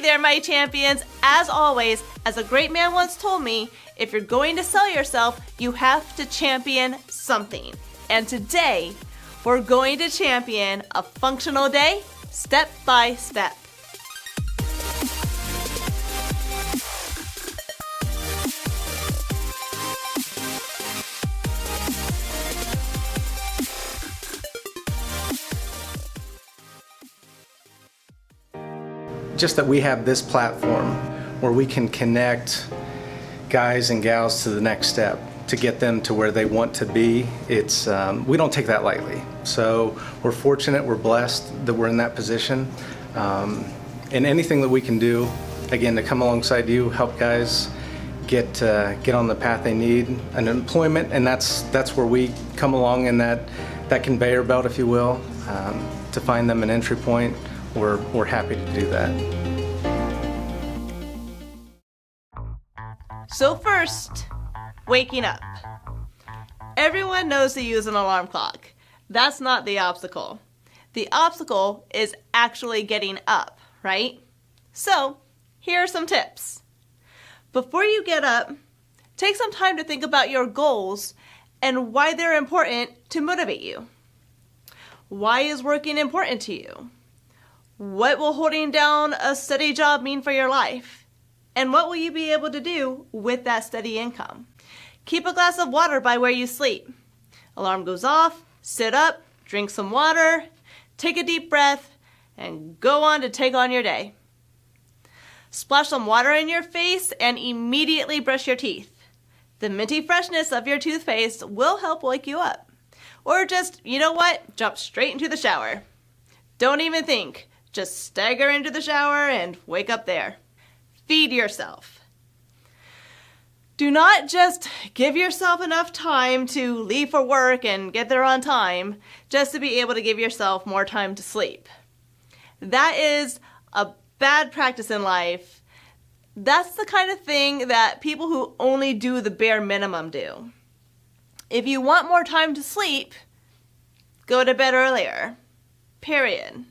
there, my champions. As always, as a great man once told me, if you're going to sell yourself, you have to champion something. And today, we're going to champion a functional day, step by step. Just that we have this platform where we can connect guys and gals to the next step to get them to where they want to be. It's we don't take that lightly. So we're fortunate, we're blessed that we're in that position. And anything that we can do, again, to come alongside you, help guys get on the path they need, an employment, and that's where we come along in that conveyor belt, if you will, to find them an entry point. We're happy to do that. So first, waking up. Everyone knows to use an alarm clock. That's not the obstacle. The obstacle is actually getting up, right? So, here are some tips. Before you get up, take some time to think about your goals and why they're important to motivate you. Why is working important to you? What will holding down a steady job mean for your life? And what will you be able to do with that steady income? Keep a glass of water by where you sleep. Alarm goes off, sit up, drink some water, take a deep breath, and go on to take on your day. Splash some water in your face and immediately brush your teeth. The minty freshness of your toothpaste will help wake you up. Or just, you know what? Jump straight into the shower. Don't even think. Just stagger into the shower and wake up there. Feed yourself. Do not just give yourself enough time to leave for work and get there on time just to be able to give yourself more time to sleep. That is a bad practice in life. That's the kind of thing that people who only do the bare minimum do. If you want more time to sleep, go to bed earlier. Period.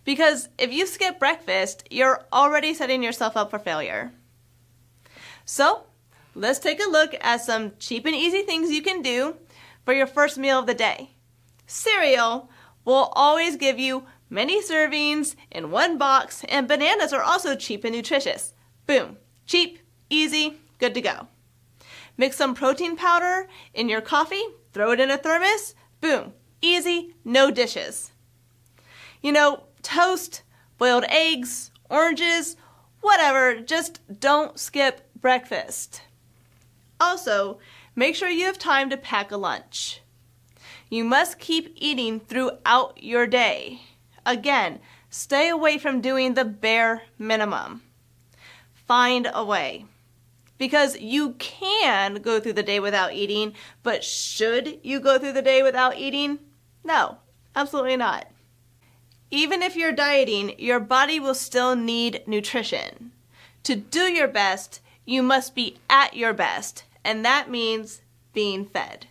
Because if you skip breakfast, you're already setting yourself up for failure. So, let's take a look at some cheap and easy things you can do for your first meal of the day. Cereal will always give you many servings in one box, and bananas are also cheap and nutritious. Boom. Cheap, easy, good to go. Mix some protein powder in your coffee, throw it in a thermos, boom. Easy, no dishes. You know, toast, boiled eggs, oranges, whatever, just don't skip breakfast. Also, make sure you have time to pack a lunch. You must keep eating throughout your day. Again, stay away from doing the bare minimum. Find a way. Because you can go through the day without eating, but should you go through the day without eating? No, absolutely not. Even if you're dieting, your body will still need nutrition. To do your best, you must be at your best, and that means being fed.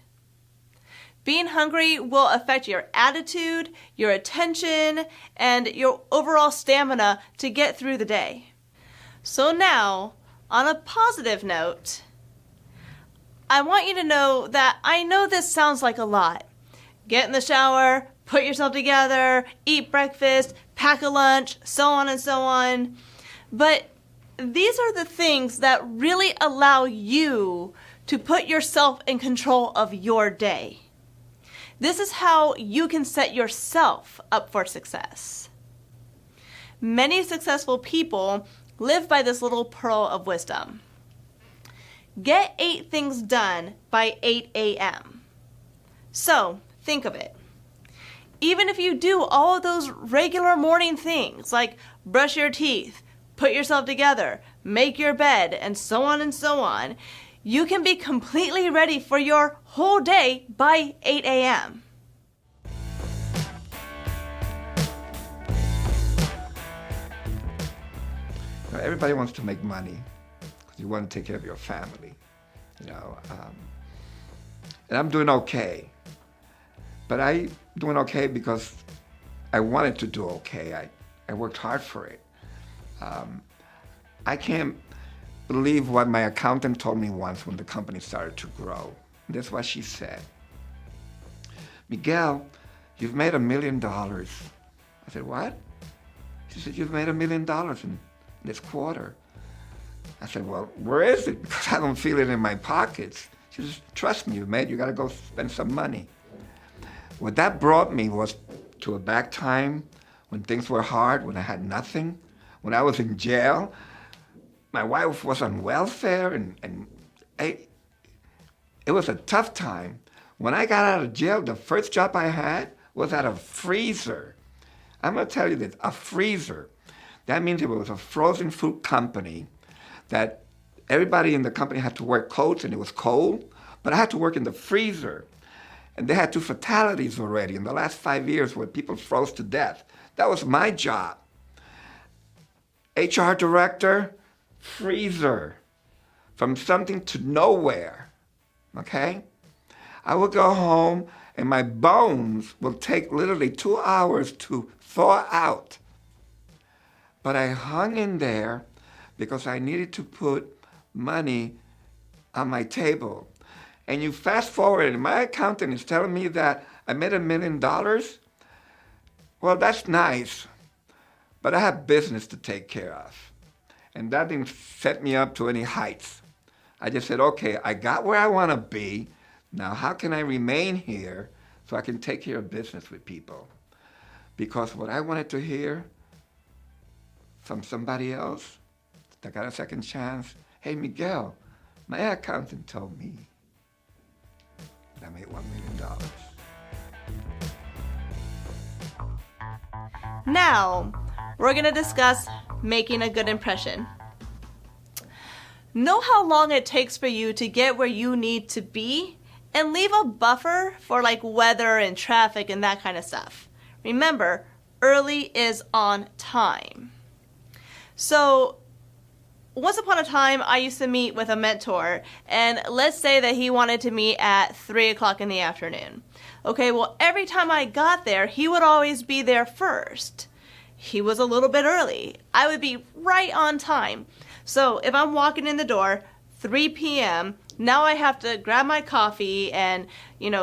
Being hungry will affect your attitude, your attention, and your overall stamina to get through the day. So now, on a positive note, I want you to know that I know this sounds like a lot. Get in the shower, put yourself together, eat breakfast, pack a lunch, so on and so on. But these are the things that really allow you to put yourself in control of your day. This is how you can set yourself up for success. Many successful people live by this little pearl of wisdom. Get 8 things done by 8 a.m. So, think of it. Even if you do all of those regular morning things like brush your teeth, put yourself together, make your bed, and so on, you can be completely ready for your whole day by 8 a.m. Everybody wants to make money because you want to take care of your family, and I'm doing okay. But I'm doing okay because I wanted to do okay. I worked hard for it. I can't believe what my accountant told me once when the company started to grow. This is what she said. Miguel, you've made $1 million. I said, what? She said, you've made $1 million in this quarter. I said, well, where is it? Because I don't feel it in my pockets. She says, trust me, you got to go spend some money. What that brought me was to a back time when things were hard, when I had nothing, when I was in jail. My wife was on welfare, and it was a tough time. When I got out of jail, the first job I had was at a freezer. I'm going to tell you this, a freezer. That means it was a frozen food company that everybody in the company had to wear coats and it was cold, but I had to work in the freezer. And they had 2 fatalities already in the last 5 years where people froze to death. That was my job. HR director, freezer, from something to nowhere, okay? I would go home and my bones will take literally 2 hours to thaw out. But I hung in there because I needed to put money on my table. And you fast forward, and my accountant is telling me that I made $1 million. Well, that's nice, but I have business to take care of. And that didn't set me up to any heights. I just said, okay, I got where I want to be. Now, how can I remain here so I can take care of business with people? Because what I wanted to hear from somebody else that got a second chance, hey, Miguel, my accountant told me that I made $1 million. Now, we're going to discuss making a good impression. Know how long it takes for you to get where you need to be, and leave a buffer for like weather and traffic and that kind of stuff. Remember, early is on time. So, once upon a time, I used to meet with a mentor, and let's say that he wanted to meet at 3 o'clock in the afternoon. Okay, well, every time I got there, he would always be there first. He was a little bit early. I would be right on time. So if I'm walking in the door, 3 p.m., now I have to grab my coffee and,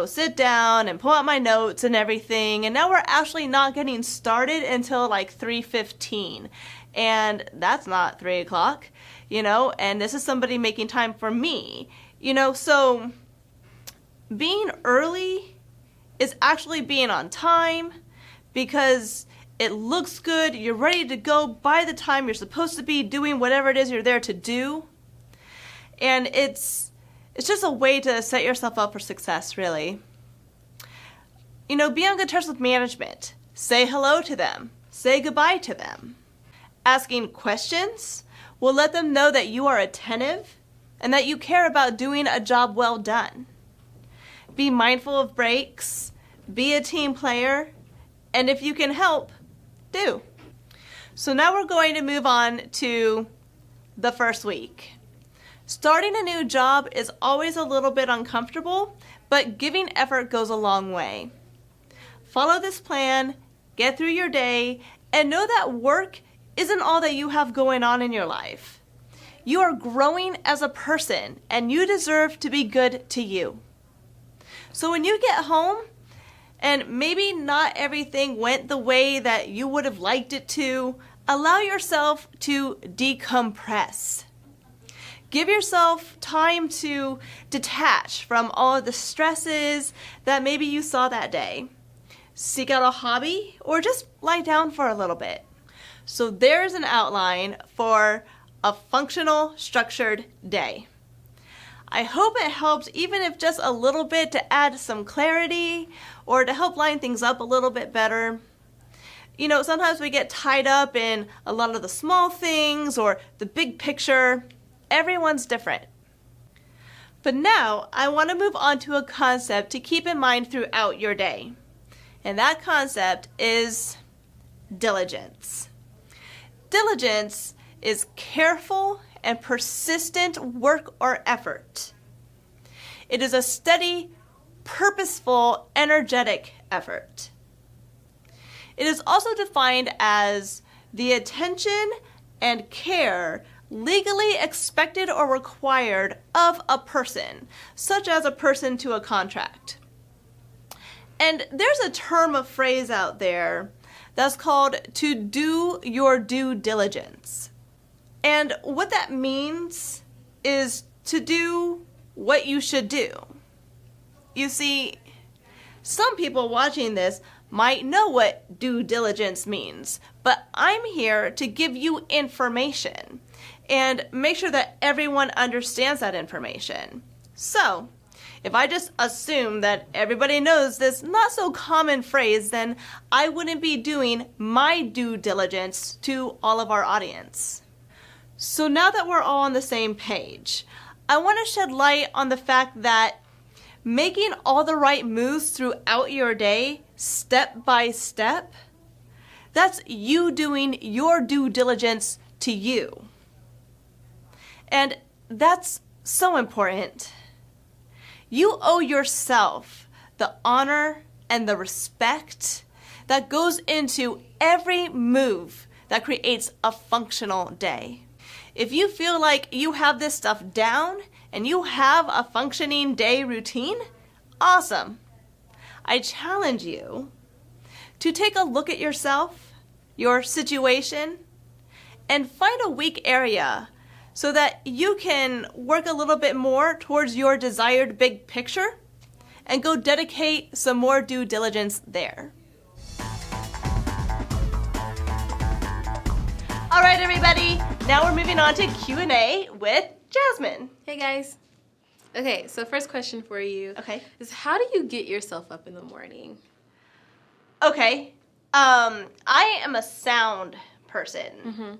sit down and pull out my notes and everything. And now we're actually not getting started until like 3:15. And that's not 3 o'clock, and this is somebody making time for me, so being early is actually being on time because it looks good, you're ready to go by the time you're supposed to be doing whatever it is you're there to do. And it's just a way to set yourself up for success, really. Be on good terms with management. Say hello to them. Say goodbye to them. Asking questions will let them know that you are attentive and that you care about doing a job well done. Be mindful of breaks, be a team player, and if you can help, do. So now we're going to move on to the first week. Starting a new job is always a little bit uncomfortable, but giving effort goes a long way. Follow this plan, get through your day, and know that work isn't all that you have going on in your life. You are growing as a person, and you deserve to be good to you. So when you get home, and maybe not everything went the way that you would have liked it to, allow yourself to decompress. Give yourself time to detach from all of the stresses that maybe you saw that day. Seek out a hobby or just lie down for a little bit. So there's an outline for a functional, structured day. I hope it helped, even if just a little bit, to add some clarity or to help line things up a little bit better. Sometimes we get tied up in a lot of the small things or the big picture. Everyone's different. But now I want to move on to a concept to keep in mind throughout your day. And that concept is diligence. Diligence is careful and persistent work or effort. It is a steady, purposeful, energetic effort. It is also defined as the attention and care legally expected or required of a person, such as a person to a contract. And there's a term of phrase out there that's called to do your due diligence. And what that means is to do what you should do. You see, some people watching this might know what due diligence means, but I'm here to give you information and make sure that everyone understands that information. So, if I just assume that everybody knows this not so common phrase, then I wouldn't be doing my due diligence to all of our audience. So now that we're all on the same page, I want to shed light on the fact that making all the right moves throughout your day, step by step, that's you doing your due diligence to you. And that's so important. You owe yourself the honor and the respect that goes into every move that creates a functional day. If you feel like you have this stuff down and you have a functioning day routine, awesome. I challenge you to take a look at yourself, your situation, and find a weak area so that you can work a little bit more towards your desired big picture and go dedicate some more due diligence there. All right, everybody, now we're moving on to Q&A with Jasmine. Hey guys. Okay, so first question for you is how do you get yourself up in the morning? Okay, I am a sound person. Mm-hmm.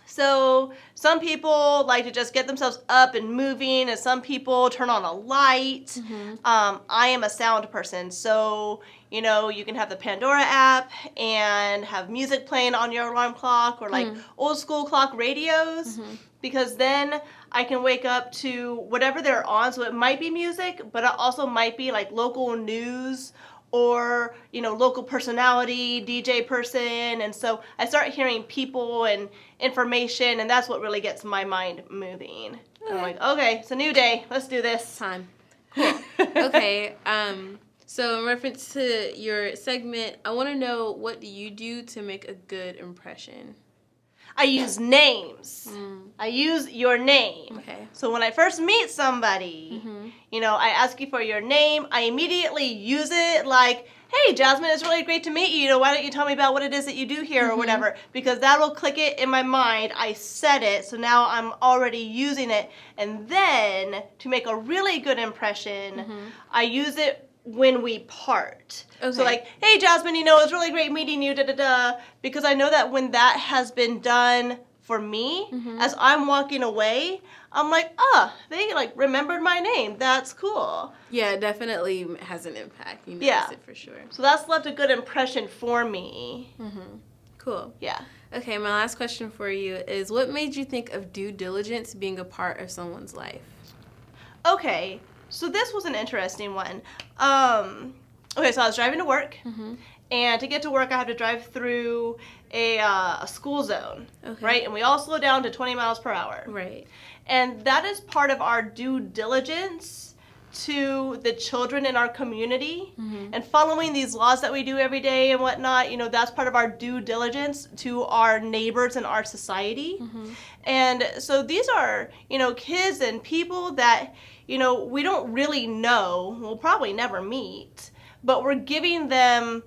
So some people like to just get themselves up and moving, and some people turn on a light. Mm-hmm. I am a sound person, so you know you can have the Pandora app and have music playing on your alarm clock or like old school clock radios, because then I can wake up to whatever they're on. So it might be music, but it also might be like local news or, you know, local personality, DJ person. And so I start hearing people and information, and that's what really gets my mind moving. And I'm like, okay, it's a new day. Let's do this. Time. Cool. Okay. So in reference to your segment, I want to know, what do you do to make a good impression? I use names. I use your name. Okay. So when I first meet somebody, you know, I ask you for your name. I immediately use it like, hey, Jasmine, it's really great to meet you. You know, why don't you tell me about what it is that you do here or whatever? Because that will click it in my mind. I said it, so now I'm already using it. And then to make a really good impression, I use it when we part. Okay. So like, hey, Jasmine, you know, it's really great meeting you, da-da-da. Because I know that when that has been done for me, as I'm walking away, I'm like, they like remembered my name. That's cool. Yeah, it definitely has an impact. You notice it for sure. So that's left a good impression for me. Cool. Yeah. Okay, my last question for you is, what made you think of due diligence being a part of someone's life? Okay, so this was an interesting one. Okay, so I was driving to work, and to get to work, I have to drive through a school zone, right? And we all slow down to 20 miles per hour. Right. And that is part of our due diligence to the children in our community, and following these laws that we do every day and whatnot. You know, that's part of our due diligence to our neighbors and our society. And so these are, you know, kids and people that, you know, we don't really know, we'll probably never meet, but we're giving them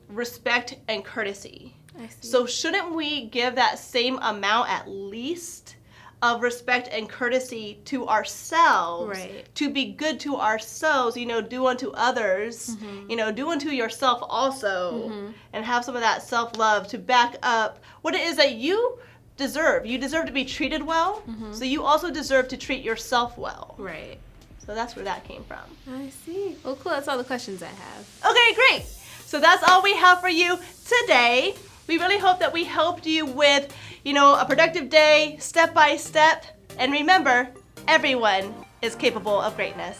respect and courtesy. I see. So shouldn't we give that same amount at least of respect and courtesy to ourselves, Right. to be good to ourselves, you know, do unto others, you know, do unto yourself also, and have some of that self-love to back up what it is that you deserve. You deserve to be treated well, so you also deserve to treat yourself well. Right. So that's where that came from. I see. Well, cool. That's all the questions I have. Okay, great. So that's all we have for you today. We really hope that we helped you with, you know, a productive day, step by step. And remember, everyone is capable of greatness.